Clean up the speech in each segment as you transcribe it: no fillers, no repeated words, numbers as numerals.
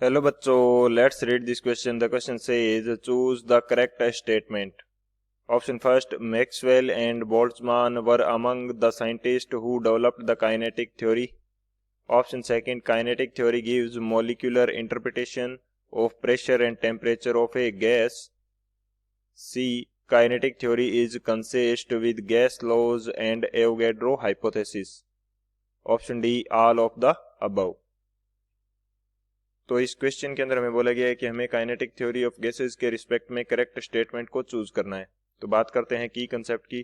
Hello बच्चों, let's read this question. The question says choose the correct statement. Option first, Maxwell and Boltzmann were among the scientist who developed the kinetic theory. Option second, kinetic theory gives molecular interpretation of pressure and temperature of a gas. C, kinetic theory is consist with gas laws and Avogadro hypothesis. Option D, all of the above. तो इस question के अंदर हमें बोला गया है कि हमें काइनेटिक थ्योरी ऑफ गैसेस के रिस्पेक्ट में करेक्ट स्टेटमेंट को चूज करना है. तो बात करते हैं की कंसेप्ट की.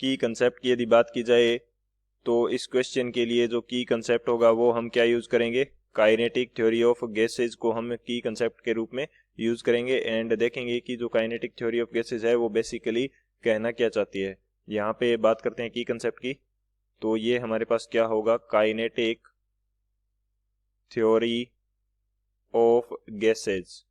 की कंसेप्ट की यदि बात की जाए तो इस क्वेश्चन के लिए जो की कंसेप्ट होगा वो हम क्या यूज करेंगे, काइनेटिक थ्योरी ऑफ गैसेस को हम की कंसेप्ट के रूप में यूज करेंगे एंड देखेंगे कि जो काइनेटिक थ्योरी ऑफ गैसेस है वो बेसिकली कहना क्या चाहती है. यहाँ पे बात करते हैं की कंसेप्ट की. तो ये हमारे पास क्या होगा, kinetic theory of gases.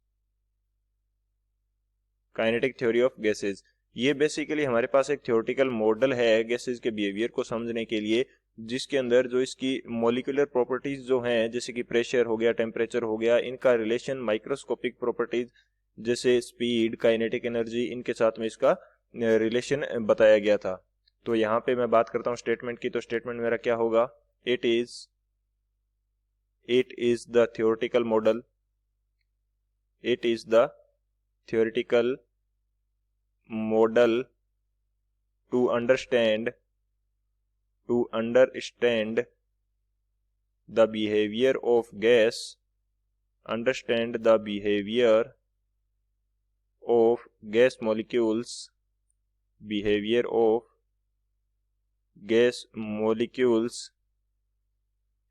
Kinetic theory of gases ये बेसिकली हमारे पास एक थ्योरेटिकल मॉडल है गैसेज के बिहेवियर को समझने के लिए, जिसके अंदर जो इसकी मॉलिक्यूलर प्रॉपर्टीज जो हैं जैसे कि प्रेशर हो गया, टेम्परेचर हो गया, इनका रिलेशन माइक्रोस्कोपिक प्रॉपर्टीज जैसे स्पीड, काइनेटिक एनर्जी, इनके साथ में इसका रिलेशन बताया गया था. तो यहाँ पे मैं बात करता हूँ स्टेटमेंट की. तो स्टेटमेंट मेरा क्या होगा, it is the theoretical model. It is the theoretical model to understand the behavior of gas, understand the behavior of gas molecules, behavior of gas molecules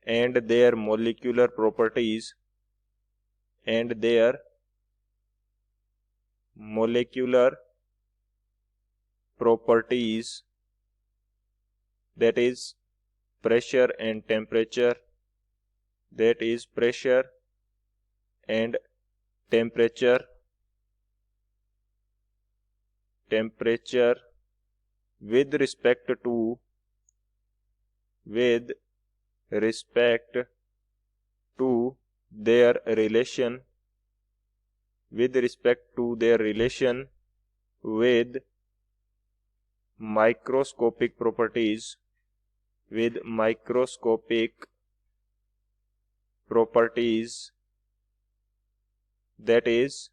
and their molecular properties and their molecular properties, that is pressure and temperature, that is pressure and temperature with respect to their relation with microscopic properties, that is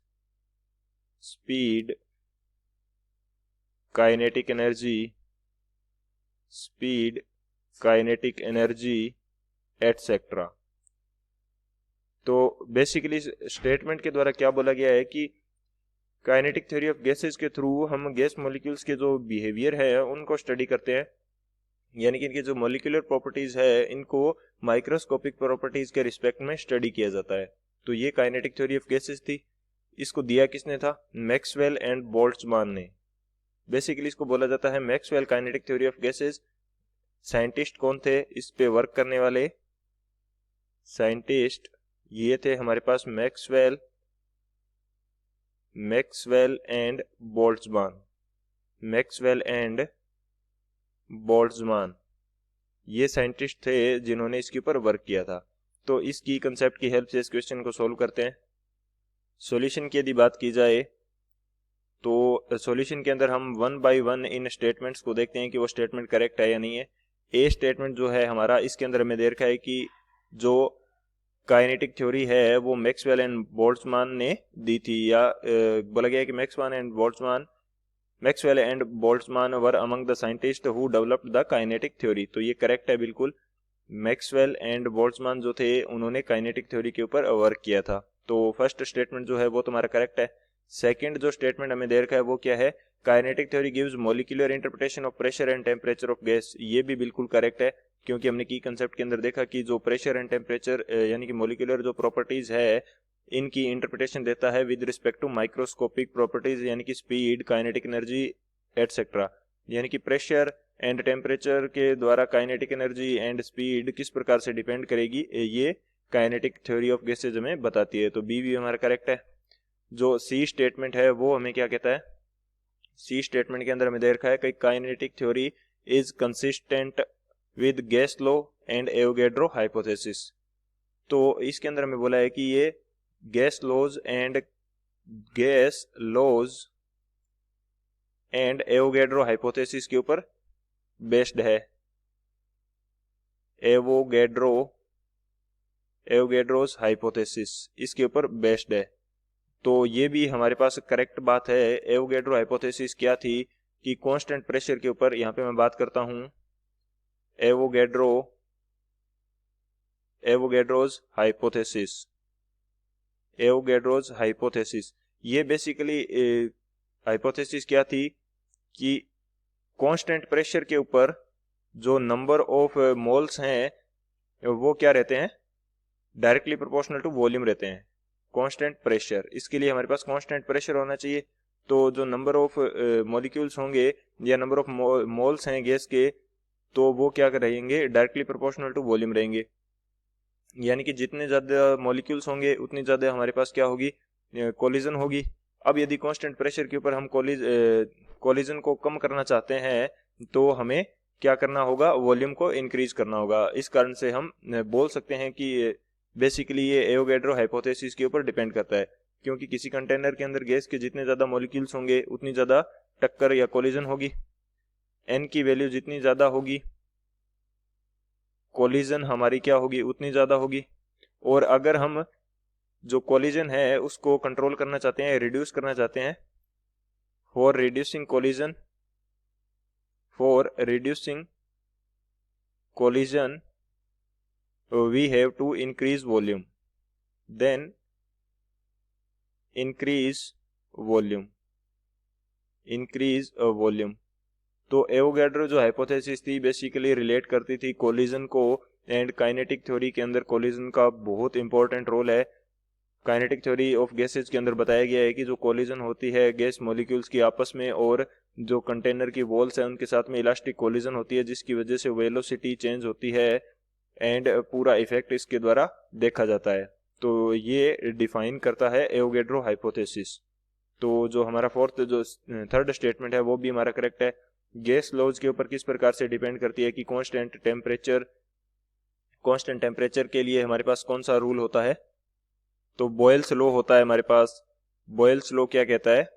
speed, kinetic energy, etc. तो basically statement के द्वारा क्या बोला गया है कि kinetic theory of gases के through हम गैस मॉलिक्यूल्स के जो बिहेवियर है उनको स्टडी करते हैं, यानी कि इनकी जो मॉलिक्यूलर प्रॉपर्टीज है इनको माइक्रोस्कोपिक प्रॉपर्टीज के रिस्पेक्ट में स्टडी किया जाता है. तो ये काइनेटिक थ्योरी ऑफ गैसेस थी. इसको दिया किसने था, मैक्सवेल एंड बोल्ट्जमान ने. बेसिकली इसको बोला जाता है Maxwell kinetic theory of gases. Scientist कौन थे इस पे वर्क करने वाले, साइंटिस्ट ये थे हमारे पास मैक्सवेल एंड बोल्ट्जमान. ये साइंटिस्ट थे जिन्होंने इसके ऊपर वर्क किया था. तो इसकी कंसेप्ट की हेल्प से इस क्वेश्चन को सोल्व करते हैं. सॉल्यूशन की यदि बात की जाए तो सॉल्यूशन के अंदर हम one by one in statements को देखते हैं कि वो स्टेटमेंट करेक्ट है या नहीं है. ए स्टेटमेंट जो है हमारा, इसके अंदर हमें दे रखा है कि जो काइनेटिक थ्योरी है वो मैक्सवेल एंड बोल्ट्जमान ने दी थी, या बोला गया है कि Maxwell and Boltzmann were among the scientist who developed the kinetic theory. तो ये करेक्ट है बिल्कुल. मैक्सवेल एंड बोल्ट्जमान जो थे उन्होंने काइनेटिक थ्योरी के ऊपर वर्क किया था. तो फर्स्ट स्टेटमेंट जो है वो तुम्हारा करेक्ट है. सेकंड जो स्टेटमेंट हमें दे रखा है वो क्या है, kinetic theory gives molecular interpretation of pressure and temperature of gas. ये भी बिल्कुल करेक्ट है, क्योंकि हमने की कंसेप्ट के अंदर देखा कि जो प्रेशर एंड टेम्परेचर यानी कि मॉलिक्यूलर जो प्रॉपर्टीज है इनकी इंटरप्रिटेशन देता है with respect to microscopic properties, यानी कि स्पीड, काइनेटिक एनर्जी एटसेट्रा. यानी कि प्रेशर एंड टेम्परेचर के द्वारा काइनेटिक एनर्जी एंड स्पीड किस प्रकार से डिपेंड करेगी ये काइनेटिक थ्योरी ऑफ गैसेज हमें बताती है. तो बी भी हमारा करेक्ट है. जो सी स्टेटमेंट है वो हमें क्या कहता है, सी स्टेटमेंट के अंदर हमें दे रखा है कि kinetic theory is consistent with gas law and Avogadro hypothesis. तो इसके अंदर हमें बोला है कि ये gas laws and Avogadro hypothesis के ऊपर बेस्ड है। एवोगैड्रोस हाइपोथेसिस इसके ऊपर बेस्ड है। तो ये भी हमारे पास करेक्ट बात है। एवोगैड्रो हाइपोथेसिस क्या थी कि कांस्टेंट प्रेशर के ऊपर, यहाँ पे मैं बात करता हूँ एवोगैड्रोस हाइपोथेसिस। ये बेसिकली हाइपोथेसिस क्या थी कि कांस्टेंट प्रेशर के ऊपर जो नंबर ऑफ मोल्स हैं वो क्या रहते हैं, डायरेक्टली प्रोपोर्शनल टू वॉल्यूम रहते हैं। कांस्टेंट प्रेशर, इसके लिए हमारे पास कांस्टेंट प्रेशर होना चाहिए। तो जो नंबर ऑफ मॉलिक्यूल्स होंगे या नंबर ऑफ मोल्स हैं गैस के, तो वो क्या रहेंगे, डायरेक्टली प्रोपोर्शनल टू वॉल्यूम रहेंगे। यानी कि जितने ज़्यादा मॉलिक्यूल्स होंगे उतनी ज़्यादा हमारे पास क्या होगी, कोलिजन होगी। अब यदि कांस्टेंट प्रेशर के ऊपर हम कोलिजन को कम करना चाहते हैं तो हमें क्या करना होगा, वॉल्यूम को इंक्रीज करना होगा। इस कारण से हम बोल सकते हैं कि बेसिकली ये एवोगैड्रो हाइपोथेसिस के ऊपर डिपेंड करता है, क्योंकि किसी कंटेनर के अंदर गैस के जितने ज़्यादा मॉलिक्यूल्स होंगे उतनी ज़्यादा टक्कर या कोलिजन होगी। एन की वैल्यू जितनी ज़्यादा होगी, कोलिजन हमारी क्या होगी, उतनी ज़्यादा होगी। और अगर हम जो कोलिजन है उसको कंट्रोल करना चाहते हैं, रिड्यूस करना चाहते हैं, for reducing collision we have to increase volume, then increase volume। तो एवोगैड्रो जो हाइपोथेसिस थी बेसिकली रिलेट करती थी कोलिजन को, एंड काइनेटिक थ्योरी के अंदर कोलिजन का बहुत इंपॉर्टेंट रोल है। काइनेटिक थ्योरी ऑफ गैसेज के अंदर बताया गया है कि जो कोलिजन होती है गैस मॉलिक्यूल्स की आपस में, और जो कंटेनर की वॉल्स है उनके साथ में इलास्टिक कोलिजन होती है, जिसकी वजह से वेलोसिटी चेंज होती है एंड पूरा इफेक्ट इसके द्वारा देखा जाता है। तो ये डिफाइन करता है एवोगैड्रो हाइपोथेसिस। तो जो हमारा थर्ड स्टेटमेंट है वो भी हमारा करेक्ट है। गैस लॉज के ऊपर किस प्रकार से डिपेंड करती है कि कांस्टेंट टेम्परेचर के लिए हमारे पास कौन सा रूल होता है, तो बॉयल्स लॉ होता है हमारे पास। बॉयल्स लॉ क्या कहता है,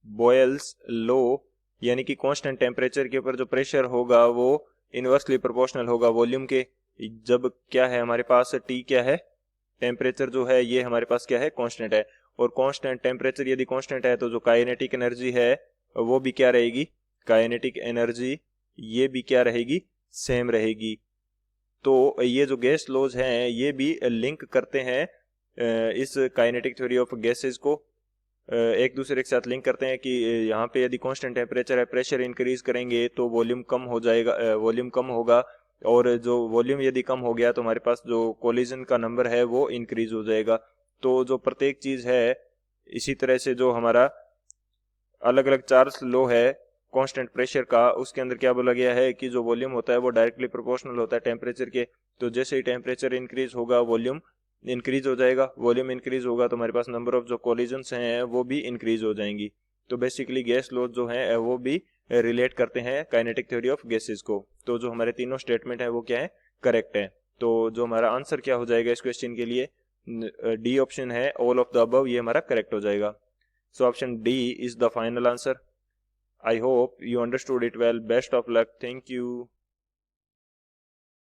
बॉयल्स लॉ यानी कि कांस्टेंट टेम्परेचर के ऊपर जो प्रेशर होगा वो इनवर्सली प्रोपोर्शनल होगा वॉल्यूम के। जब क्या है हमारे पास टी क्या है, टेम्परेचर जो है ये हमारे पास क्या है, कांस्टेंट है। और कांस्टेंट टेम्परेचर यदि कांस्टेंट है तो जो काइनेटिक एनर्जी है वो भी क्या रहेगी, काइनेटिक एनर्जी ये भी क्या रहेगी, सेम रहेगी। तो ये जो गैस लॉज हैं ये भी लिंक करते हैं इस काइनेटिक थ्योरी ऑफ गैसेस को, एक दूसरे के साथ लिंक करते हैं कि यहाँ पे यदि कांस्टेंट टेम्परेचर है, प्रेशर इंक्रीज करेंगे तो वॉल्यूम कम हो जाएगा, वॉल्यूम कम होगा, और जो वॉल्यूम यदि कम हो गया तो हमारे पास जो कोलिजन का नंबर है वो इंक्रीज हो जाएगा। तो जो प्रत्येक चीज है, इसी तरह से जो हमारा अलग अलग चार्ल्स लॉ है कांस्टेंट प्रेशर का, उसके अंदर क्या बोला गया है कि जो वॉल्यूम होता है वो डायरेक्टली प्रोपोर्शनल होता है टेम्परेचर के। तो जैसे ही टेम्परेचर इंक्रीज होगा वॉल्यूम इंक्रीज हो जाएगा, वॉल्यूम इंक्रीज होगा तो हमारे पास नंबर ऑफ जो कोलिजन्स हैं वो भी इंक्रीज हो जाएंगी। तो बेसिकली गैस लॉज जो है वो भी रिलेट करते हैं काइनेटिक थ्योरी ऑफ गैसेस को। तो जो हमारे तीनों स्टेटमेंट है वो क्या है, करेक्ट है। तो जो हमारा आंसर क्या हो जाएगा इस क्वेश्चन के लिए, डी ऑप्शन है ऑल ऑफ द अबव, ये हमारा करेक्ट हो जाएगा। So option D is the final answer. I hope you understood it well. Best of luck. Thank you.